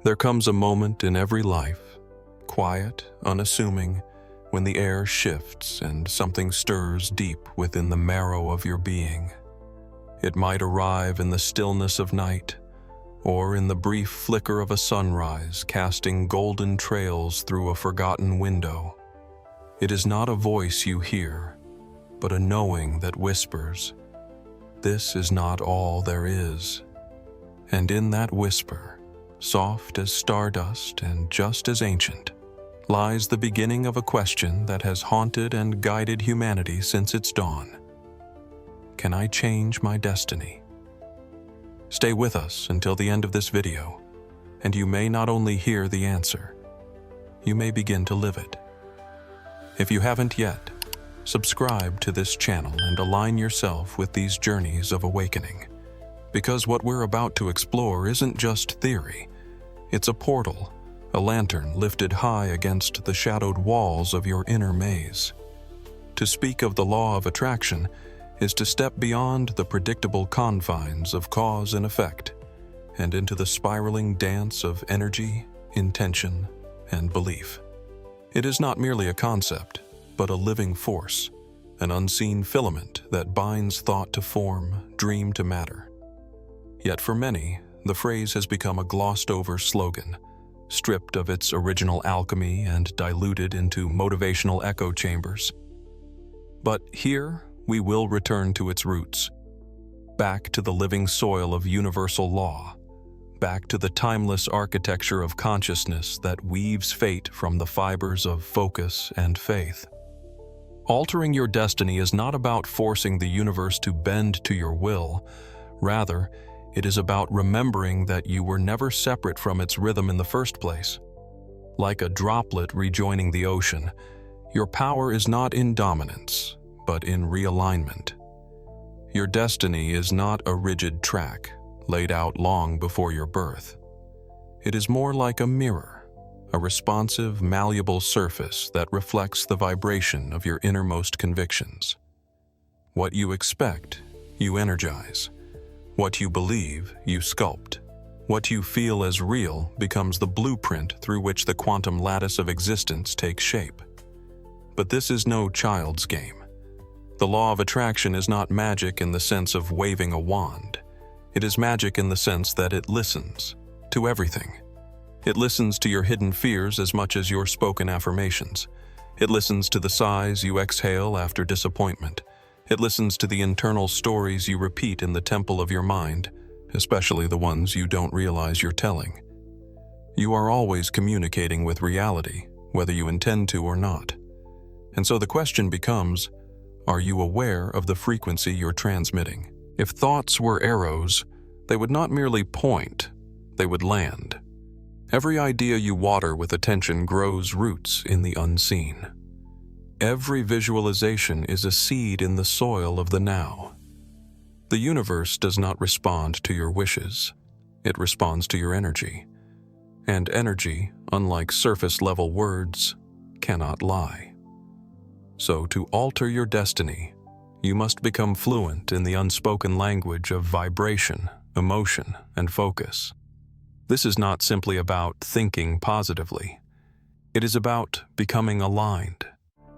There comes a moment in every life, quiet, unassuming, when the air shifts and something stirs deep within the marrow of your being. It might arrive in the stillness of night, or in the brief flicker of a sunrise casting golden trails through a forgotten window. It is not a voice you hear, but a knowing that whispers, "This is not all there is." And in that whisper, soft as stardust and just as ancient, lies the beginning of a question that has haunted and guided humanity since its dawn. Can I change my destiny? Stay with us until the end of this video, and you may not only hear the answer, you may begin to live it. If you haven't yet, subscribe to this channel and align yourself with these journeys of awakening. Because what we're about to explore isn't just theory, it's a portal, a lantern lifted high against the shadowed walls of your inner maze. To speak of the law of attraction is to step beyond the predictable confines of cause and effect and into the spiraling dance of energy, intention, and belief. It is not merely a concept, but a living force, an unseen filament that binds thought to form, dream to matter. Yet for many, the phrase has become a glossed-over slogan, stripped of its original alchemy and diluted into motivational echo chambers. But here, we will return to its roots, back to the living soil of universal law, back to the timeless architecture of consciousness that weaves fate from the fibers of focus and faith. Altering your destiny is not about forcing the universe to bend to your will. Rather, it is about remembering that you were never separate from its rhythm in the first place. Like a droplet rejoining the ocean, your power is not in dominance, but in realignment. Your destiny is not a rigid track, laid out long before your birth. It is more like a mirror, a responsive, malleable surface that reflects the vibration of your innermost convictions. What you expect, you energize. What you believe, you sculpt. What you feel as real becomes the blueprint through which the quantum lattice of existence takes shape. But this is no child's game. The law of attraction is not magic in the sense of waving a wand. It is magic in the sense that it listens to everything. It listens to your hidden fears as much as your spoken affirmations. It listens to the sighs you exhale after disappointment. It listens to the internal stories you repeat in the temple of your mind, especially the ones you don't realize you're telling. You are always communicating with reality, whether you intend to or not. And so the question becomes, are you aware of the frequency you're transmitting? If thoughts were arrows, they would not merely point, they would land. Every idea you water with attention grows roots in the unseen. Every visualization is a seed in the soil of the now. The universe does not respond to your wishes. It responds to your energy. And energy, unlike surface-level words, cannot lie. So to alter your destiny, you must become fluent in the unspoken language of vibration, emotion, and focus. This is not simply about thinking positively. It is about becoming aligned,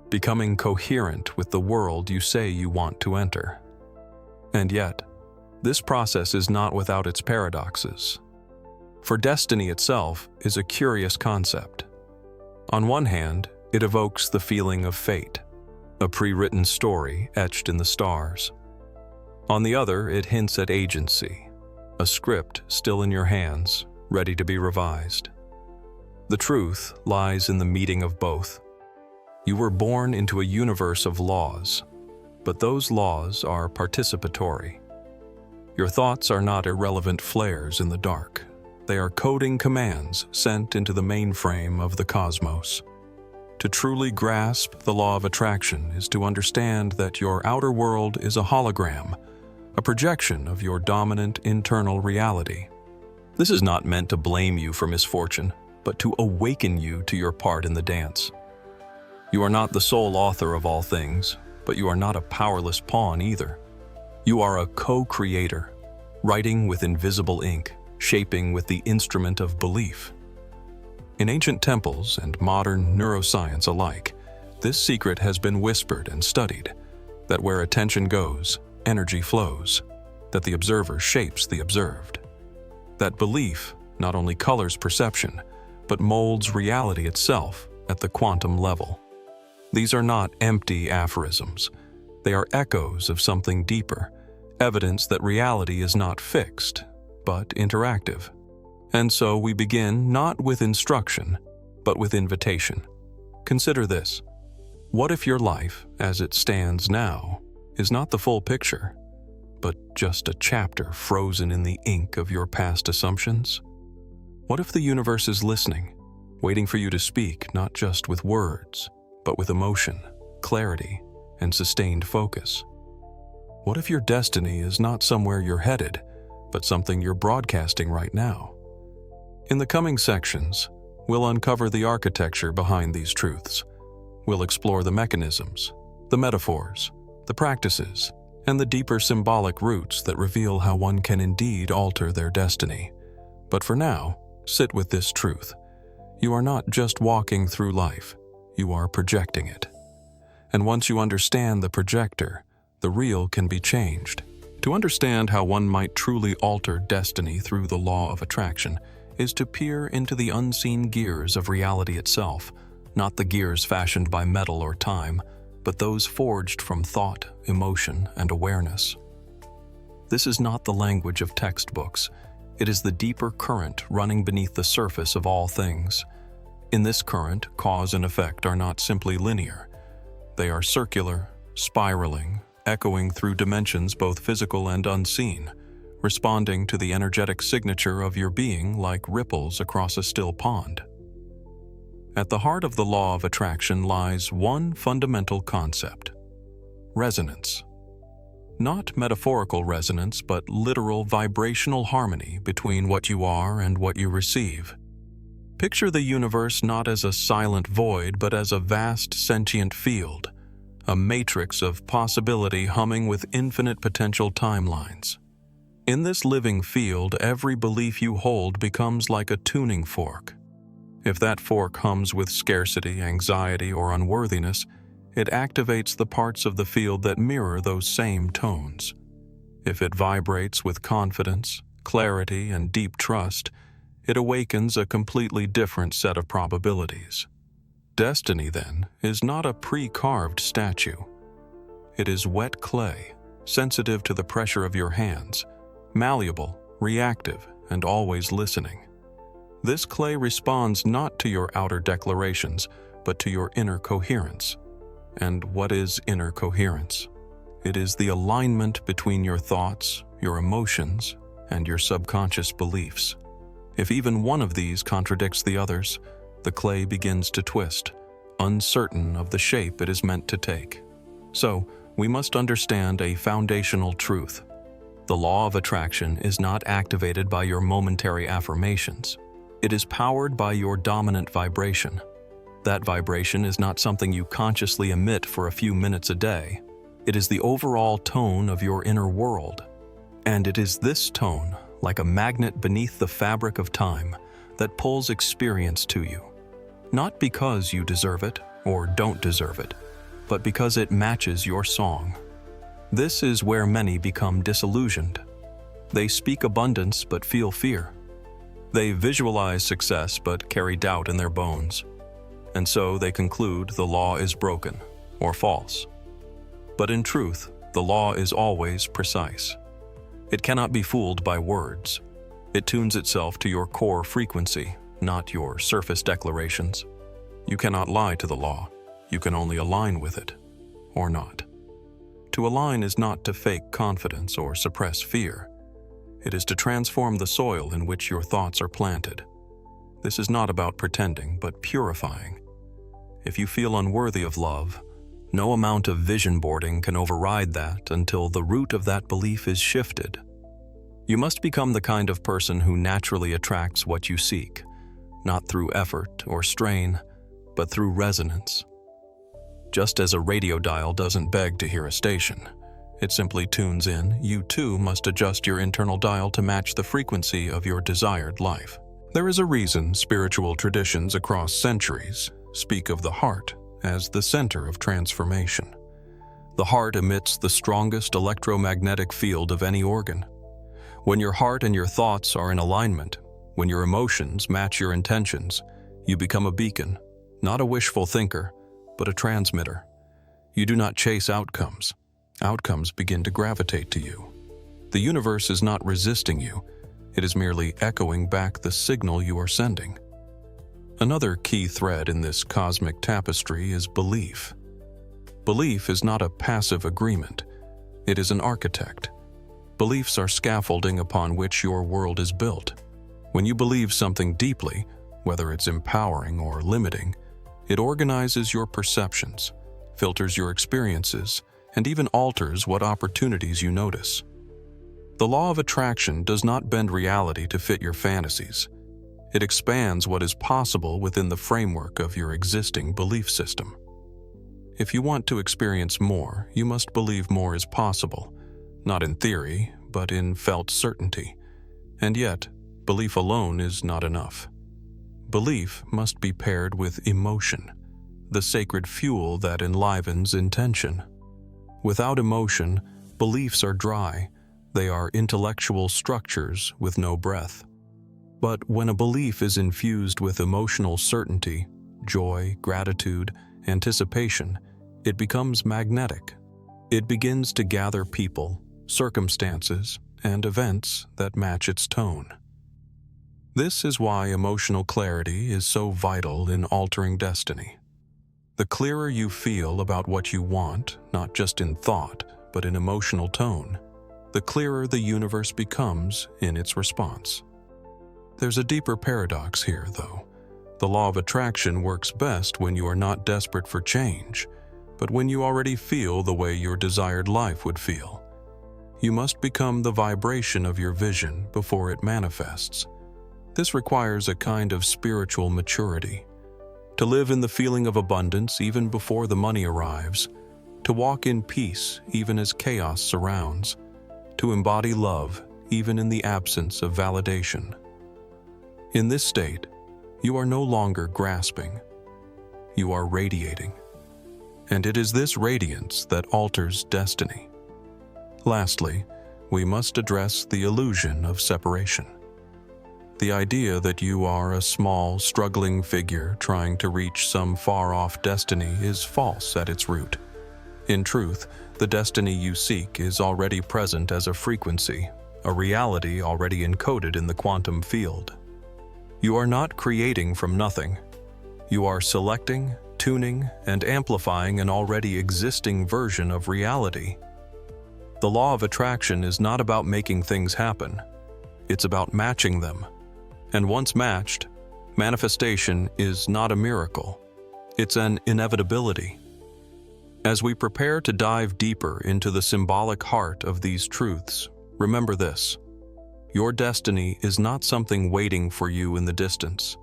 becoming coherent with the world you say you want to enter. And yet, this process is not without its paradoxes. For destiny itself is a curious concept. On one hand, it evokes the feeling of fate, a pre-written story etched in the stars. On the other, it hints at agency, a script still in your hands, ready to be revised. The truth lies in the meeting of both. You were born into a universe of laws, but those laws are participatory. Your thoughts are not irrelevant flares in the dark. They are coding commands sent into the mainframe of the cosmos. To truly grasp the law of attraction is to understand that your outer world is a hologram, a projection of your dominant internal reality. This is not meant to blame you for misfortune, but to awaken you to your part in the dance. You are not the sole author of all things, but you are not a powerless pawn either. You are a co-creator, writing with invisible ink, shaping with the instrument of belief. In ancient temples and modern neuroscience alike, this secret has been whispered and studied, that where attention goes, energy flows, that the observer shapes the observed. That belief not only colors perception, but molds reality itself at the quantum level. These are not empty aphorisms. They are echoes of something deeper, evidence that reality is not fixed, but interactive. And so we begin not with instruction, but with invitation. Consider this. What if your life, as it stands now, is not the full picture, but just a chapter frozen in the ink of your past assumptions? What if the universe is listening, waiting for you to speak not just with words, but with emotion, clarity, and sustained focus? What if your destiny is not somewhere you're headed, but something you're broadcasting right now? In the coming sections, we'll uncover the architecture behind these truths. We'll explore the mechanisms, the metaphors, the practices, and the deeper symbolic roots that reveal how one can indeed alter their destiny. But for now, sit with this truth. You are not just walking through life, you are projecting it. And once you understand the projector, the real can be changed. To understand how one might truly alter destiny through the law of attraction is to peer into the unseen gears of reality itself, not the gears fashioned by metal or time, but those forged from thought, emotion, and awareness. This is not the language of textbooks. It is the deeper current running beneath the surface of all things. In this current, cause and effect are not simply linear. They are circular, spiraling, echoing through dimensions both physical and unseen, responding to the energetic signature of your being like ripples across a still pond. At the heart of the law of attraction lies one fundamental concept: resonance. Not metaphorical resonance, but literal vibrational harmony between what you are and what you receive. Picture the universe not as a silent void, but as a vast sentient field, a matrix of possibility humming with infinite potential timelines. In this living field, every belief you hold becomes like a tuning fork. If that fork hums with scarcity, anxiety, or unworthiness, it activates the parts of the field that mirror those same tones. If it vibrates with confidence, clarity, and deep trust, it awakens a completely different set of probabilities. Destiny, then, is not a pre-carved statue. It is wet clay, sensitive to the pressure of your hands, malleable, reactive, and always listening. This clay responds not to your outer declarations, but to your inner coherence. And what is inner coherence? It is the alignment between your thoughts, your emotions, and your subconscious beliefs. If even one of these contradicts the others, the clay begins to twist, uncertain of the shape it is meant to take. So, we must understand a foundational truth. The law of attraction is not activated by your momentary affirmations. It is powered by your dominant vibration. That vibration is not something you consciously emit for a few minutes a day. It is the overall tone of your inner world. And it is this tone, like a magnet beneath the fabric of time, that pulls experience to you. Not because you deserve it or don't deserve it, but because it matches your song. This is where many become disillusioned. They speak abundance but feel fear. They visualize success but carry doubt in their bones. And so they conclude the law is broken or false. But in truth, the law is always precise. It cannot be fooled by words. It tunes itself to your core frequency, not your surface declarations. You cannot lie to the law. You can only align with it, or not. To align is not to fake confidence or suppress fear. It is to transform the soil in which your thoughts are planted. This is not about pretending, but purifying. If you feel unworthy of love, no amount of vision boarding can override that until the root of that belief is shifted. You must become the kind of person who naturally attracts what you seek, not through effort or strain, but through resonance. Just as a radio dial doesn't beg to hear a station, it simply tunes in, you too must adjust your internal dial to match the frequency of your desired life. There is a reason spiritual traditions across centuries speak of the heart as the center of transformation. The heart emits the strongest electromagnetic field of any organ. When your heart and your thoughts are in alignment, when your emotions match your intentions, you become a beacon, not a wishful thinker, but a transmitter. You do not chase outcomes. Outcomes begin to gravitate to you. The universe is not resisting you. It is merely echoing back the signal you are sending. Another key thread in this cosmic tapestry is belief. Belief is not a passive agreement. It is an architect. Beliefs are scaffolding upon which your world is built. When you believe something deeply, whether it's empowering or limiting, it organizes your perceptions, filters your experiences, and even alters what opportunities you notice. The law of attraction does not bend reality to fit your fantasies. It expands what is possible within the framework of your existing belief system. If you want to experience more, you must believe more is possible, not in theory, but in felt certainty. And yet, belief alone is not enough. Belief must be paired with emotion, the sacred fuel that enlivens intention. Without emotion, beliefs are dry. They are intellectual structures with no breath. But when a belief is infused with emotional certainty, joy, gratitude, anticipation, it becomes magnetic. It begins to gather people, circumstances, and events that match its tone. This is why emotional clarity is so vital in altering destiny. The clearer you feel about what you want, not just in thought, but in emotional tone, the clearer the universe becomes in its response. There's a deeper paradox here, though. The law of attraction works best when you are not desperate for change, but when you already feel the way your desired life would feel. You must become the vibration of your vision before it manifests. This requires a kind of spiritual maturity. To live in the feeling of abundance even before the money arrives, to walk in peace even as chaos surrounds, to embody love even in the absence of validation. In this state, you are no longer grasping. You are radiating. And it is this radiance that alters destiny. Lastly, we must address the illusion of separation. The idea that you are a small, struggling figure trying to reach some far-off destiny is false at its root. In truth, the destiny you seek is already present as a frequency, a reality already encoded in the quantum field. You are not creating from nothing. You are selecting, tuning, and amplifying an already existing version of reality. The law of attraction is not about making things happen. It's about matching them. And once matched, manifestation is not a miracle. It's an inevitability. As we prepare to dive deeper into the symbolic heart of these truths, remember this. Your destiny is not something waiting for you in the distance.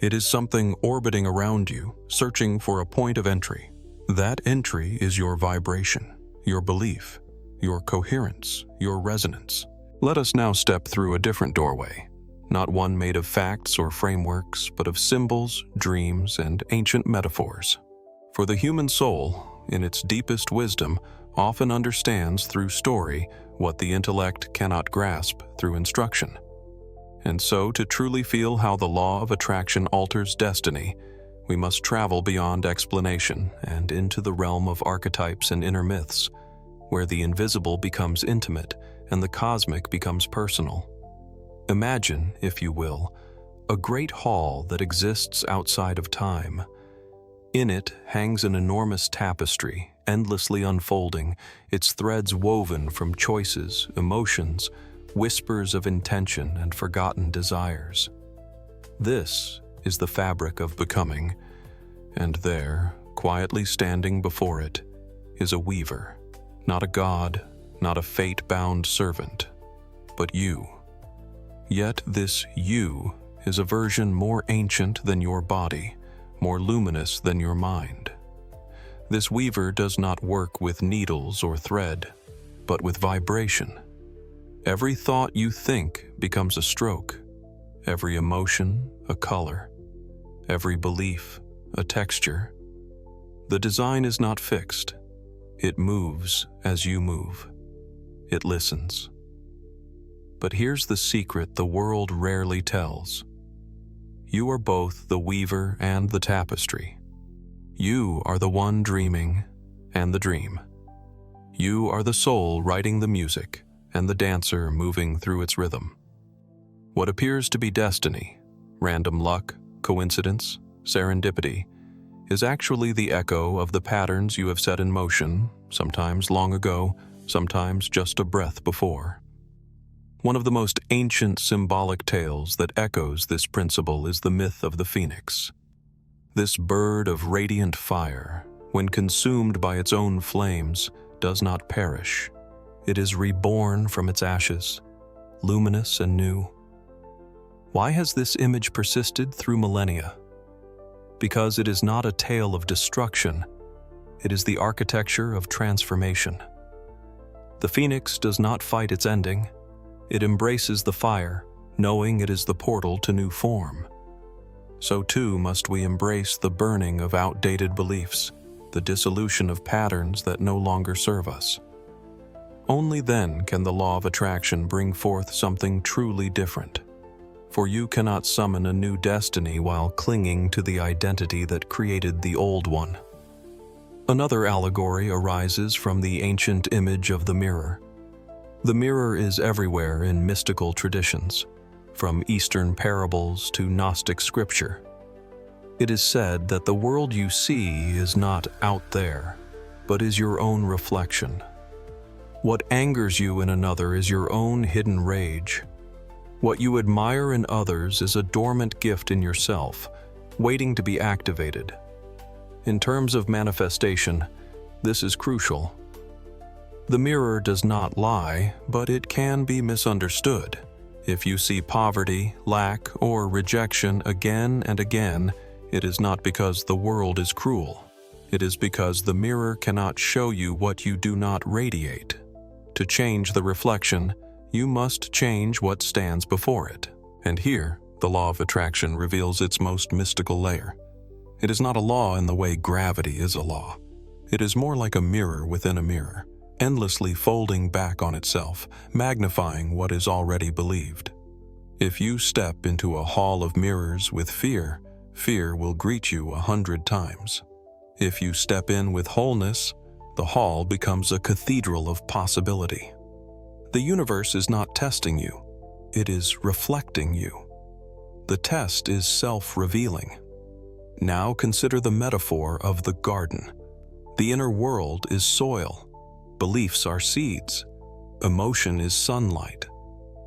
It is something orbiting around you, searching for a point of entry. That entry is your vibration, your belief, your coherence, your resonance. Let us now step through a different doorway, not one made of facts or frameworks, but of symbols, dreams, and ancient metaphors. For the human soul, in its deepest wisdom, often understands through story what the intellect cannot grasp through instruction. And so, to truly feel how the law of attraction alters destiny, we must travel beyond explanation and into the realm of archetypes and inner myths, where the invisible becomes intimate and the cosmic becomes personal. Imagine, if you will, a great hall that exists outside of time. In it hangs an enormous tapestry, endlessly unfolding, its threads woven from choices, emotions, whispers of intention, and forgotten desires. This is the fabric of becoming, and there, quietly standing before it, is a weaver, not a god, not a fate-bound servant, but you. Yet this you is a version more ancient than your body, more luminous than your mind. This weaver does not work with needles or thread, but with vibration. Every thought you think becomes a stroke. every emotion a color, every belief a texture. The design is not fixed. It moves as you move. It listens. But here's the secret the world rarely tells. You are both the weaver and the tapestry. You are the one dreaming and the dream. You are the soul writing the music and the dancer moving through its rhythm. What appears to be destiny, random luck, coincidence, serendipity, is actually the echo of the patterns you have set in motion, sometimes long ago, sometimes just a breath before. One of the most ancient symbolic tales that echoes this principle is the myth of the phoenix. This bird of radiant fire, when consumed by its own flames, does not perish. It is reborn from its ashes, luminous and new. Why has this image persisted through millennia? Because it is not a tale of destruction, it is the architecture of transformation. The phoenix does not fight its ending. It embraces the fire, knowing it is the portal to new form. So too must we embrace the burning of outdated beliefs, the dissolution of patterns that no longer serve us. Only then can the law of attraction bring forth something truly different. For you cannot summon a new destiny while clinging to the identity that created the old one. Another allegory arises from the ancient image of the mirror. The mirror is everywhere in mystical traditions, from Eastern parables to Gnostic scripture. It is said that the world you see is not out there, but is your own reflection. What angers you in another is your own hidden rage. What you admire in others is a dormant gift in yourself, waiting to be activated. In terms of manifestation, this is crucial. The mirror does not lie, but it can be misunderstood. If you see poverty, lack, or rejection again and again, it is not because the world is cruel. It is because the mirror cannot show you what you do not radiate. To change the reflection, you must change what stands before it. And here, the law of attraction reveals its most mystical layer. It is not a law in the way gravity is a law. It is more like a mirror within a mirror, endlessly folding back on itself, magnifying what is already believed. If you step into a hall of mirrors with fear, fear will greet you 100 times. If you step in with wholeness, the hall becomes a cathedral of possibility. The universe is not testing you, it is reflecting you. The test is self-revealing. Now consider the metaphor of the garden. The inner world is soil. Beliefs are seeds. Emotion is sunlight.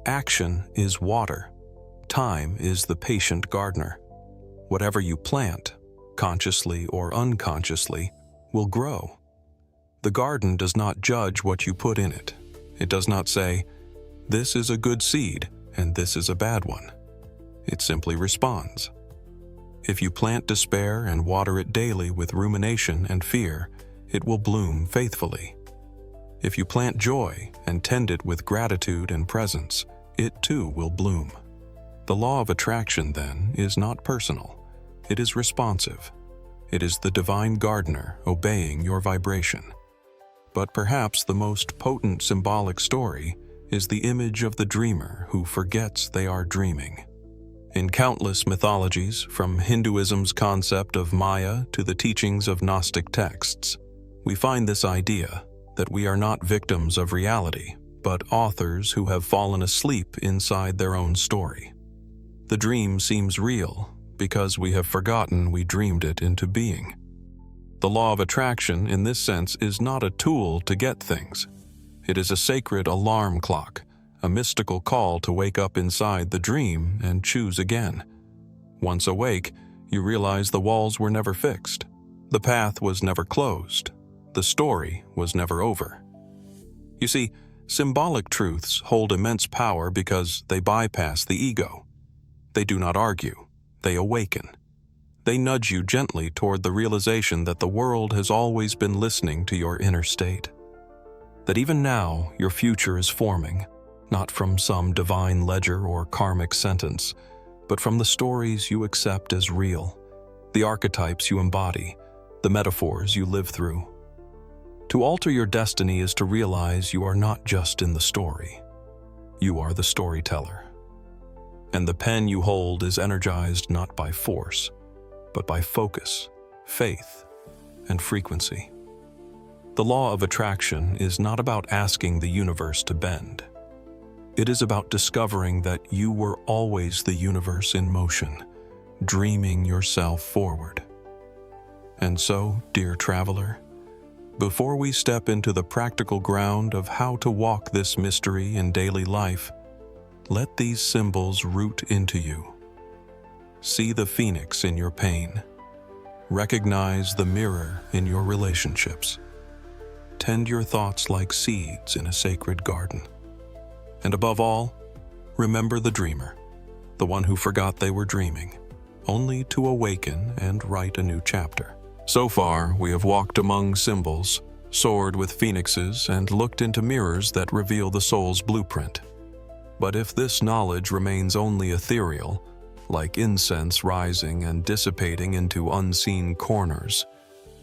Action is water. Time is the patient gardener. Whatever you plant, consciously or unconsciously, will grow. The garden does not judge what you put in it. It does not say, this is a good seed and this is a bad one. It simply responds. If you plant despair and water it daily with rumination and fear, it will bloom faithfully. If you plant joy and tend it with gratitude and presence, it too will bloom. The law of attraction, then, is not personal. It is responsive. It is the divine gardener obeying your vibration. But perhaps the most potent symbolic story is the image of the dreamer who forgets they are dreaming. In countless mythologies, from Hinduism's concept of Maya to the teachings of Gnostic texts, we find this idea that we are not victims of reality, but authors who have fallen asleep inside their own story. The dream seems real because we have forgotten we dreamed it into being. The law of attraction, in this sense, is not a tool to get things. It is a sacred alarm clock, a mystical call to wake up inside the dream and choose again. Once awake, you realize the walls were never fixed. The path was never closed. The story was never over. You see, symbolic truths hold immense power because they bypass the ego. They do not argue. They awaken. They nudge you gently toward the realization that the world has always been listening to your inner state. That even now, your future is forming, not from some divine ledger or karmic sentence, but from the stories you accept as real, the archetypes you embody, the metaphors you live through. To alter your destiny is to realize you are not just in the story. You are the storyteller. And the pen you hold is energized not by force, but by focus, faith, and frequency. The law of attraction is not about asking the universe to bend. It is about discovering that you were always the universe in motion, dreaming yourself forward. And so, dear traveler, before we step into the practical ground of how to walk this mystery in daily life, let these symbols root into you. See the phoenix in your pain. Recognize the mirror in your relationships. Tend your thoughts like seeds in a sacred garden. And above all, remember the dreamer, the one who forgot they were dreaming, only to awaken and write a new chapter. So far, we have walked among symbols, soared with phoenixes, and looked into mirrors that reveal the soul's blueprint. But if this knowledge remains only ethereal, like incense rising and dissipating into unseen corners,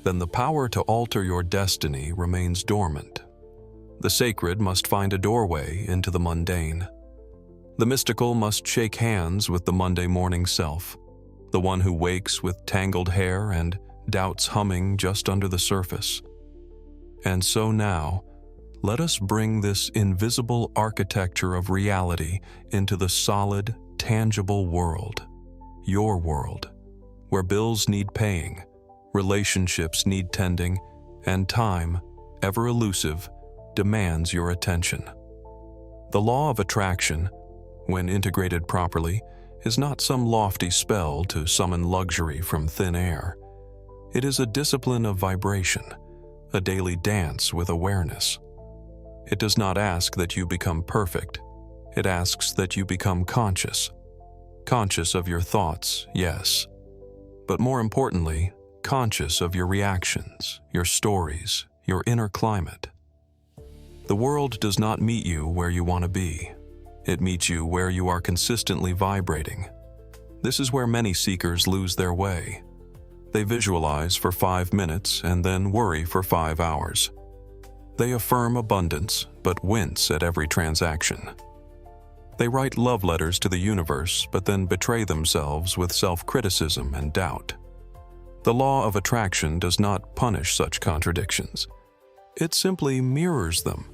then the power to alter your destiny remains dormant. The sacred must find a doorway into the mundane. The mystical must shake hands with the Monday morning self, the one who wakes with tangled hair and doubts humming just under the surface. And so now, let us bring this invisible architecture of reality into the solid, tangible world, your world, where bills need paying, relationships need tending, and time, ever elusive, demands your attention. The law of attraction, when integrated properly, is not some lofty spell to summon luxury from thin air. It is a discipline of vibration, a daily dance with awareness. It does not ask that you become perfect. It asks that you become conscious. Conscious of your thoughts, yes, but more importantly, conscious of your reactions, your stories, your inner climate. The world does not meet you where you want to be. It meets you where you are consistently vibrating. This is where many seekers lose their way. They visualize for 5 minutes and then worry for 5 hours. They affirm abundance, but wince at every transaction. They write love letters to the universe, but then betray themselves with self-criticism and doubt. The law of attraction does not punish such contradictions. It simply mirrors them.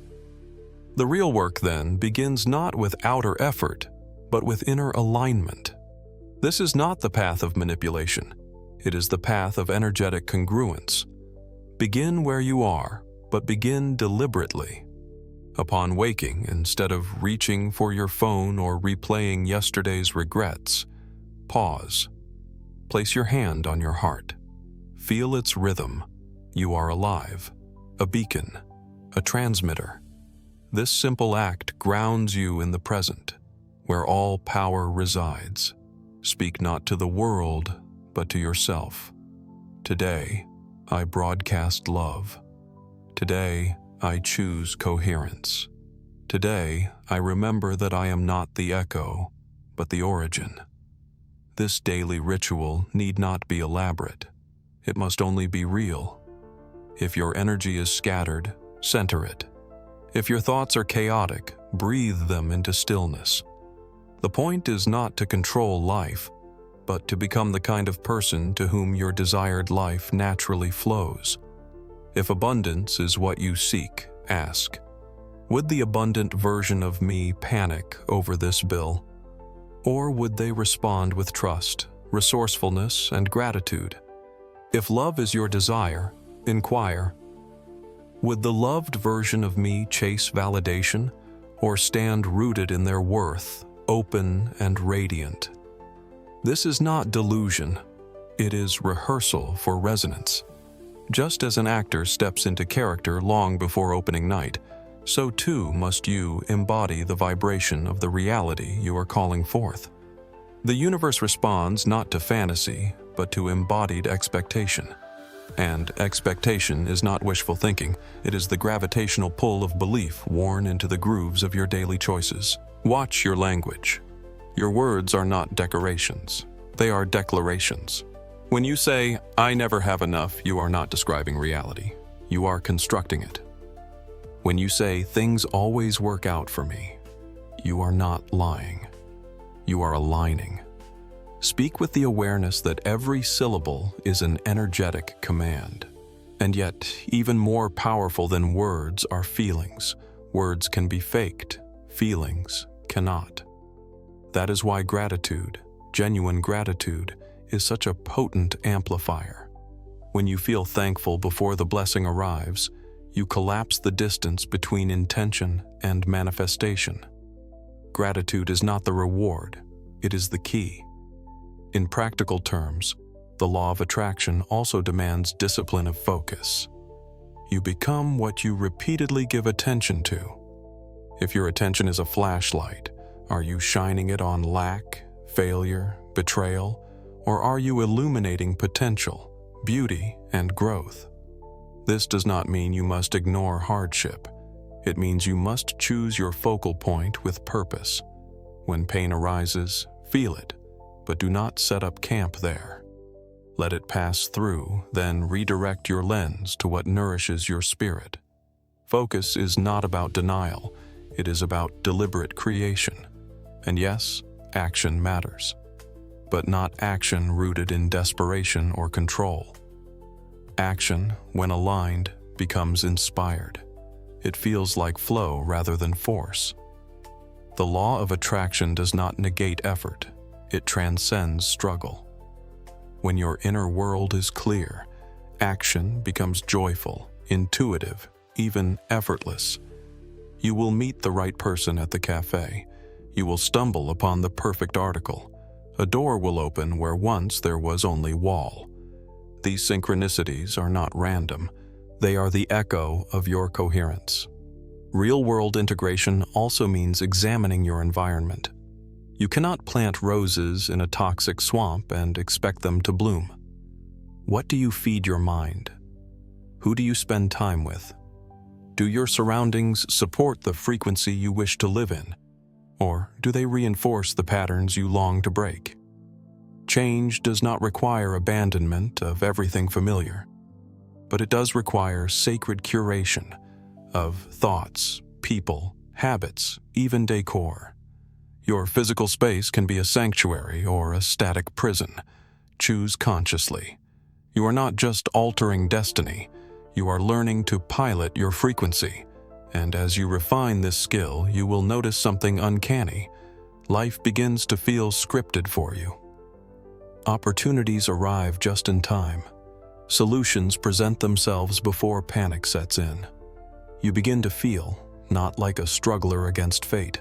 The real work, then, begins not with outer effort, but with inner alignment. This is not the path of manipulation. It is the path of energetic congruence. Begin where you are, but begin deliberately. Upon waking, instead of reaching for your phone or replaying yesterday's regrets, pause. Place your hand on your heart. Feel its rhythm. You are alive, a beacon, a transmitter. This simple act grounds you in the present, where all power resides. Speak not to the world, but to yourself. Today, I broadcast love. Today, I choose coherence. Today, I remember that I am not the echo, but the origin. This daily ritual need not be elaborate. It must only be real. If your energy is scattered, center it. If your thoughts are chaotic, breathe them into stillness. The point is not to control life, but to become the kind of person to whom your desired life naturally flows. If abundance is what you seek, ask, would the abundant version of me panic over this bill? Or would they respond with trust, resourcefulness, and gratitude? If love is your desire, inquire, would the loved version of me chase validation or stand rooted in their worth, open and radiant? This is not delusion. It is rehearsal for resonance. Just as an actor steps into character long before opening night, so too must you embody the vibration of the reality you are calling forth. The universe responds not to fantasy, but to embodied expectation. And expectation is not wishful thinking. It is the gravitational pull of belief worn into the grooves of your daily choices. Watch your language. Your words are not decorations. They are declarations. When you say, "I never have enough," you are not describing reality. You are constructing it. When you say, "Things always work out for me," you are not lying. You are aligning. Speak with the awareness that every syllable is an energetic command. And yet, even more powerful than words are feelings. Words can be faked. Feelings cannot. That is why gratitude, genuine gratitude, is such a potent amplifier. When you feel thankful before the blessing arrives, you collapse the distance between intention and manifestation. Gratitude is not the reward, it is the key. In practical terms, the law of attraction also demands discipline of focus. You become what you repeatedly give attention to. If your attention is a flashlight, are you shining it on lack, failure, betrayal, or are you illuminating potential, beauty, and growth? This does not mean you must ignore hardship. It means you must choose your focal point with purpose. When pain arises, feel it, but do not set up camp there. Let it pass through, then redirect your lens to what nourishes your spirit. Focus is not about denial, it is about deliberate creation. And yes, action matters, but not action rooted in desperation or control. Action, when aligned, becomes inspired. It feels like flow rather than force. The law of attraction does not negate effort, it transcends struggle. When your inner world is clear, action becomes joyful, intuitive, even effortless. You will meet the right person at the cafe. You will stumble upon the perfect article. A door will open where once there was only wall. These synchronicities are not random. They are the echo of your coherence. Real-world integration also means examining your environment. You cannot plant roses in a toxic swamp and expect them to bloom. What do you feed your mind? Who do you spend time with? Do your surroundings support the frequency you wish to live in? Or do they reinforce the patterns you long to break? Change does not require abandonment of everything familiar, but it does require sacred curation of thoughts, people, habits, even decor. Your physical space can be a sanctuary or a static prison. Choose consciously. You are not just altering destiny, you are learning to pilot your frequency. And as you refine this skill, you will notice something uncanny. Life begins to feel scripted for you. Opportunities arrive just in time. Solutions present themselves before panic sets in. You begin to feel, not like a struggler against fate,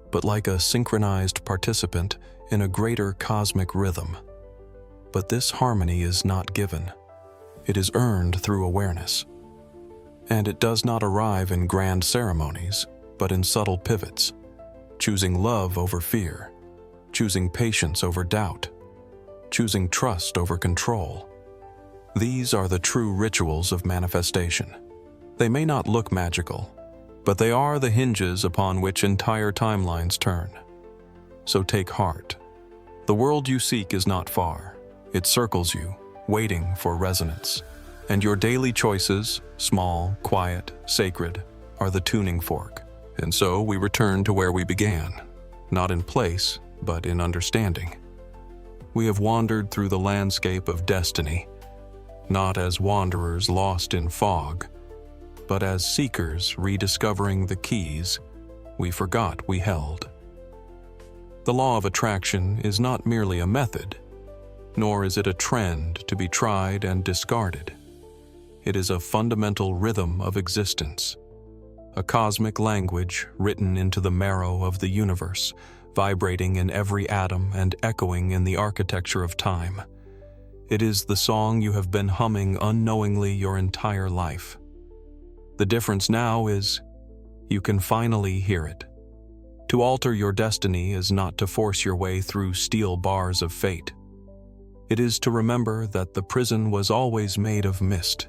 but like a synchronized participant in a greater cosmic rhythm. But this harmony is not given. It is earned through awareness. And it does not arrive in grand ceremonies, but in subtle pivots, choosing love over fear, choosing patience over doubt, choosing trust over control. These are the true rituals of manifestation. They may not look magical, but they are the hinges upon which entire timelines turn. So take heart. The world you seek is not far. It circles you, waiting for resonance. And your daily choices, small, quiet, sacred, are the tuning fork. And so we return to where we began, not in place, but in understanding. We have wandered through the landscape of destiny, not as wanderers lost in fog, but as seekers rediscovering the keys we forgot we held. The law of attraction is not merely a method, nor is it a trend to be tried and discarded. It is a fundamental rhythm of existence, a cosmic language written into the marrow of the universe, vibrating in every atom and echoing in the architecture of time. It is the song you have been humming unknowingly your entire life. The difference now is you can finally hear it. To alter your destiny is not to force your way through steel bars of fate. It is to remember that the prison was always made of mist.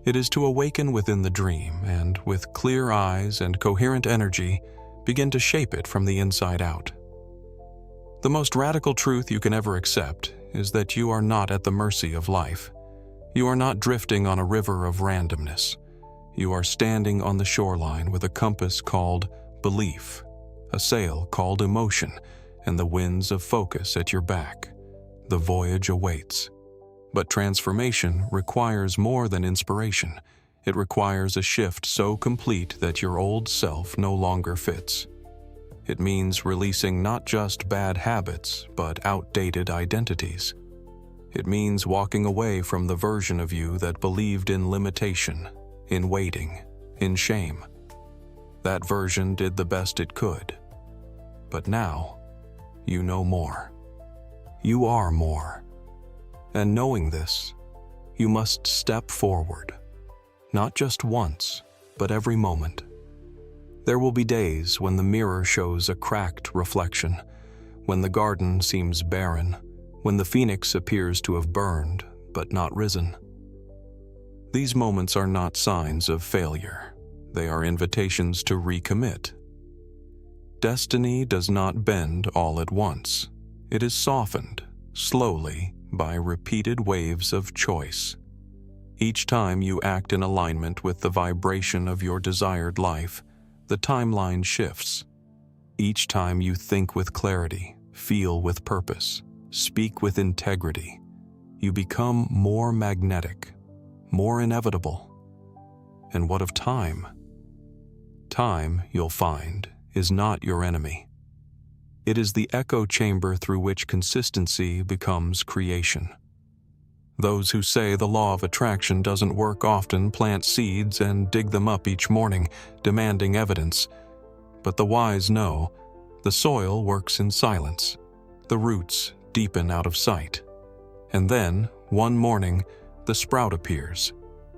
It is to awaken within the dream and, with clear eyes and coherent energy, begin to shape it from the inside out. The most radical truth you can ever accept is that you are not at the mercy of life. You are not drifting on a river of randomness. You are standing on the shoreline with a compass called belief, a sail called emotion, and the winds of focus at your back. The voyage awaits. But transformation requires more than inspiration. It requires a shift so complete that your old self no longer fits. It means releasing not just bad habits, but outdated identities. It means walking away from the version of you that believed in limitation, in waiting, in shame. That version did the best it could. But now, you know more. You are more. And knowing this, you must step forward. Not just once, but every moment. There will be days when the mirror shows a cracked reflection, when the garden seems barren, when the phoenix appears to have burned but not risen. These moments are not signs of failure. They are invitations to recommit. Destiny does not bend all at once. It is softened, slowly, by repeated waves of choice. Each time you act in alignment with the vibration of your desired life, the timeline shifts. Each time you think with clarity, feel with purpose, speak with integrity, you become more magnetic, more inevitable. And what of time? Time, you'll find, is not your enemy. It is the echo chamber through which consistency becomes creation. Those who say the law of attraction doesn't work often plant seeds and dig them up each morning, demanding evidence. But the wise know the soil works in silence. The roots deepen out of sight. And then, one morning, the sprout appears,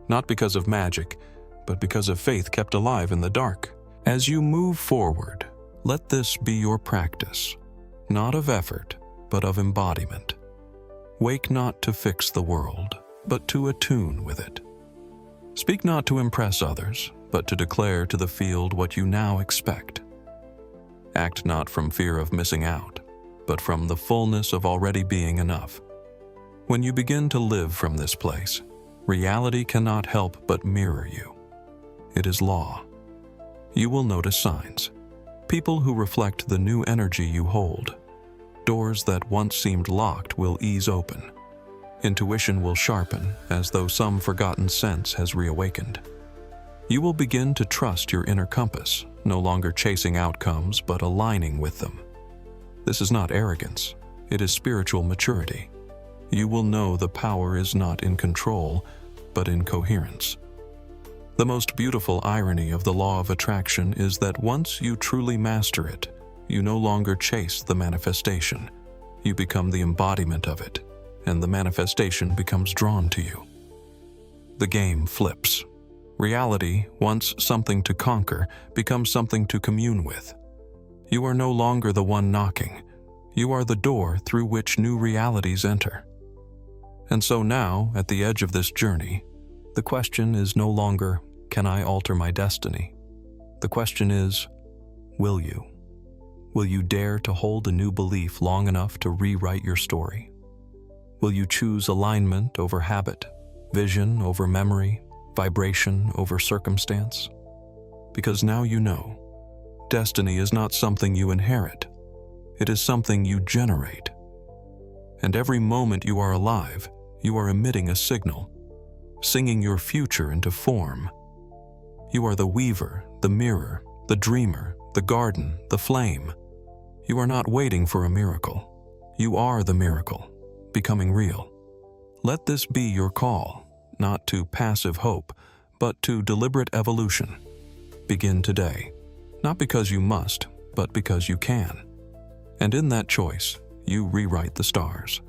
not because of magic, but because of faith kept alive in the dark. As you move forward, let this be your practice, not of effort, but of embodiment. Wake not to fix the world, but to attune with it. Speak not to impress others, but to declare to the field what you now expect. Act not from fear of missing out, but from the fullness of already being enough. When you begin to live from this place, reality cannot help but mirror you. It is law. You will notice signs. People who reflect the new energy you hold. Doors that once seemed locked will ease open. Intuition will sharpen as though some forgotten sense has reawakened. You will begin to trust your inner compass, no longer chasing outcomes but aligning with them. This is not arrogance, it is spiritual maturity. You will know the power is not in control, but in coherence. The most beautiful irony of the law of attraction is that once you truly master it, you no longer chase the manifestation. You become the embodiment of it, and the manifestation becomes drawn to you. The game flips. Reality, once something to conquer, becomes something to commune with. You are no longer the one knocking. You are the door through which new realities enter. And so now, at the edge of this journey, the question is no longer, can I alter my destiny? The question is, will you? Will you dare to hold a new belief long enough to rewrite your story? Will you choose alignment over habit, vision over memory, vibration over circumstance? Because now you know, destiny is not something you inherit. It is something you generate. And every moment you are alive, you are emitting a signal, singing your future into form. You are the weaver, the mirror, the dreamer, the garden, the flame. You are not waiting for a miracle. You are the miracle, becoming real. Let this be your call, not to passive hope, but to deliberate evolution. Begin today, not because you must, but because you can. And in that choice, you rewrite the stars.